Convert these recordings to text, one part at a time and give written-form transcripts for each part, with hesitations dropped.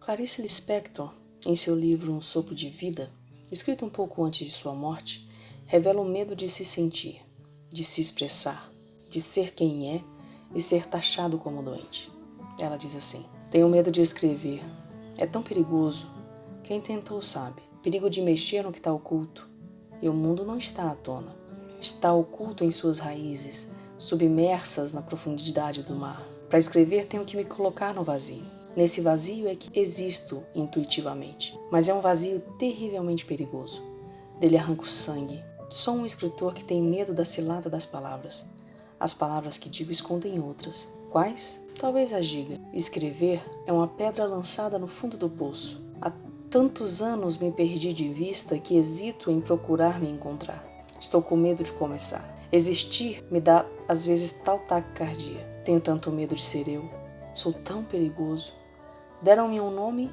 Clarice Lispector, em seu livro Um Sopro de Vida, escrito um pouco antes de sua morte, revela o medo de se sentir, de se expressar, de ser quem é e ser taxado como doente. Ela diz assim: tenho medo de escrever. É tão perigoso. Quem tentou sabe. Perigo de mexer no que está oculto. E o mundo não está à tona. Está oculto em suas raízes, submersas na profundidade do mar. Para escrever tenho que me colocar no vazio. Nesse vazio é que existo intuitivamente. Mas é um vazio terrivelmente perigoso. Dele arranca o sangue. Sou um escritor que tem medo da cilada das palavras. As palavras que digo escondem outras. Quais? Talvez as diga. Escrever é uma pedra lançada no fundo do poço. Há tantos anos me perdi de vista que hesito em procurar me encontrar. Estou com medo de começar. Existir me dá, às vezes, tal taquicardia. Tenho tanto medo de ser eu. Sou tão perigoso. Deram-me um nome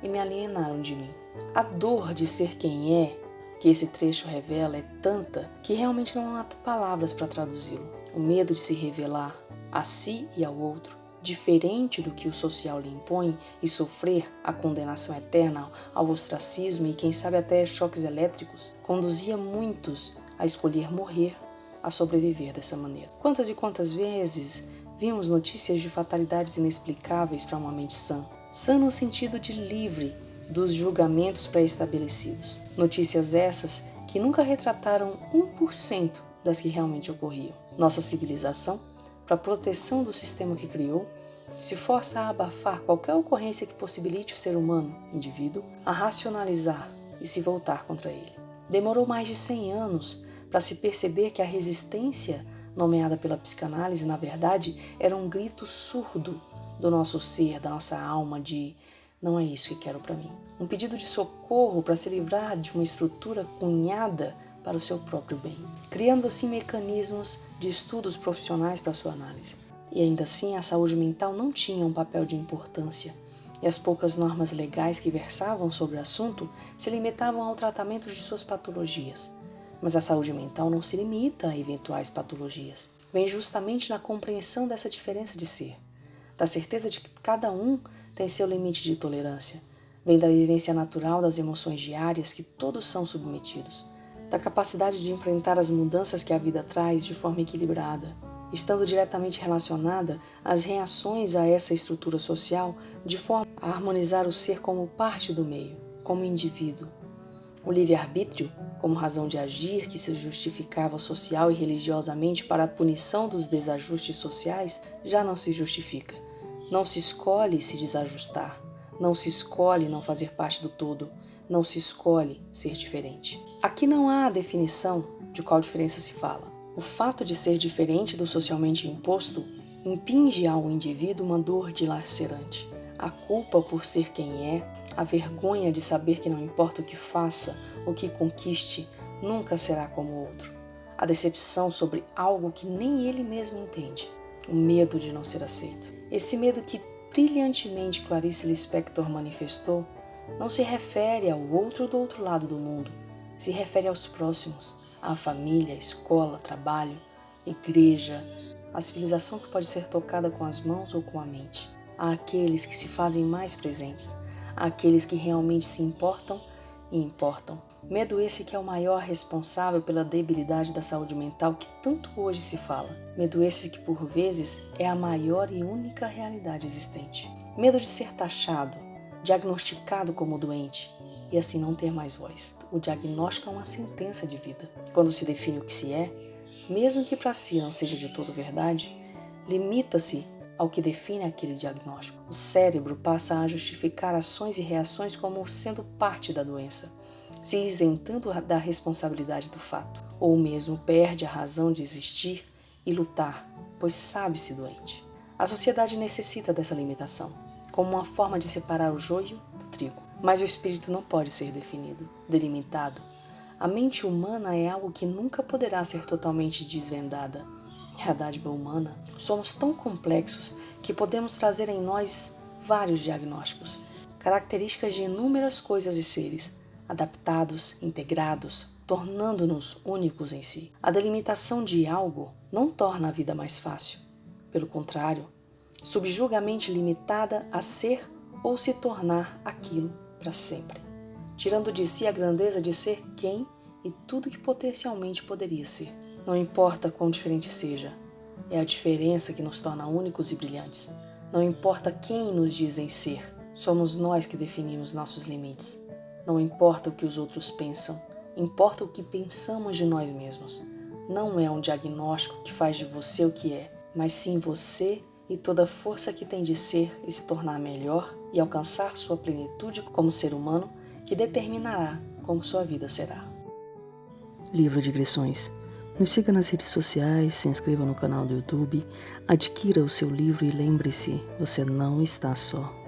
e me alienaram de mim. A dor de ser quem é, que esse trecho revela, é tanta que realmente não há palavras para traduzi-lo. O medo de se revelar a si e ao outro, diferente do que o social lhe impõe, e sofrer a condenação eterna ao ostracismo e quem sabe até choques elétricos, conduzia muitos a escolher morrer, a sobreviver dessa maneira. Quantas e quantas vezes vimos notícias de fatalidades inexplicáveis para uma mente sã? Sã no sentido de livre dos julgamentos pré-estabelecidos. Notícias essas que nunca retrataram 1% das que realmente ocorriam. Nossa civilização, para a proteção do sistema que criou, se força a abafar qualquer ocorrência que possibilite o ser humano, indivíduo, a racionalizar e se voltar contra ele. Demorou mais de 100 anos para se perceber que a resistência, nomeada pela psicanálise, na verdade, era um grito surdo do nosso ser, da nossa alma, de não é isso que quero para mim. Um pedido de socorro para se livrar de uma estrutura cunhada para o seu próprio bem, criando assim mecanismos de estudos profissionais para sua análise. E ainda assim a saúde mental não tinha um papel de importância, e as poucas normas legais que versavam sobre o assunto se limitavam ao tratamento de suas patologias. Mas a saúde mental não se limita a eventuais patologias. Vem justamente na compreensão dessa diferença de ser, da certeza de que cada um tem seu limite de tolerância, vem da vivência natural das emoções diárias que todos são submetidos, da capacidade de enfrentar as mudanças que a vida traz de forma equilibrada, estando diretamente relacionada às reações a essa estrutura social de forma a harmonizar o ser como parte do meio, como indivíduo. O livre-arbítrio, como razão de agir que se justificava social e religiosamente para a punição dos desajustes sociais, já não se justifica. Não se escolhe se desajustar, não se escolhe não fazer parte do todo, não se escolhe ser diferente. Aqui não há definição de qual diferença se fala. O fato de ser diferente do socialmente imposto impinge ao indivíduo uma dor dilacerante. A culpa por ser quem é, a vergonha de saber que não importa o que faça, o que conquiste, nunca será como o outro. A decepção sobre algo que nem ele mesmo entende. O medo de não ser aceito. Esse medo que brilhantemente Clarice Lispector manifestou não se refere ao outro do outro lado do mundo, se refere aos próximos, à família, à escola, trabalho, igreja, a civilização que pode ser tocada com as mãos ou com a mente, àqueles que se fazem mais presentes, àqueles que realmente se importam e importam. Medo esse que é o maior responsável pela debilidade da saúde mental que tanto hoje se fala. Medo esse que, por vezes, é a maior e única realidade existente. Medo de ser taxado, diagnosticado como doente e assim não ter mais voz. O diagnóstico é uma sentença de vida. Quando se define o que se é, mesmo que para si não seja de todo verdade, limita-se ao que define aquele diagnóstico. O cérebro passa a justificar ações e reações como sendo parte da doença, se isentando da responsabilidade do fato, ou mesmo perde a razão de existir e lutar, pois sabe-se doente. A sociedade necessita dessa limitação, como uma forma de separar o joio do trigo. Mas o espírito não pode ser definido, delimitado. A mente humana é algo que nunca poderá ser totalmente desvendada. É a dádiva humana. Somos tão complexos que podemos trazer em nós vários diagnósticos, características de inúmeras coisas e seres, adaptados, integrados, tornando-nos únicos em si. A delimitação de algo não torna a vida mais fácil. Pelo contrário, subjuga a mente limitada a ser ou se tornar aquilo para sempre, tirando de si a grandeza de ser quem e tudo que potencialmente poderia ser. Não importa quão diferente seja, é a diferença que nos torna únicos e brilhantes. Não importa quem nos dizem ser, somos nós que definimos nossos limites. Não importa o que os outros pensam, importa o que pensamos de nós mesmos. Não é um diagnóstico que faz de você o que é, mas sim você e toda a força que tem de ser e se tornar melhor e alcançar sua plenitude como ser humano que determinará como sua vida será. Livro de Digressões. Nos siga nas redes sociais, se inscreva no canal do YouTube, adquira o seu livro e lembre-se, você não está só.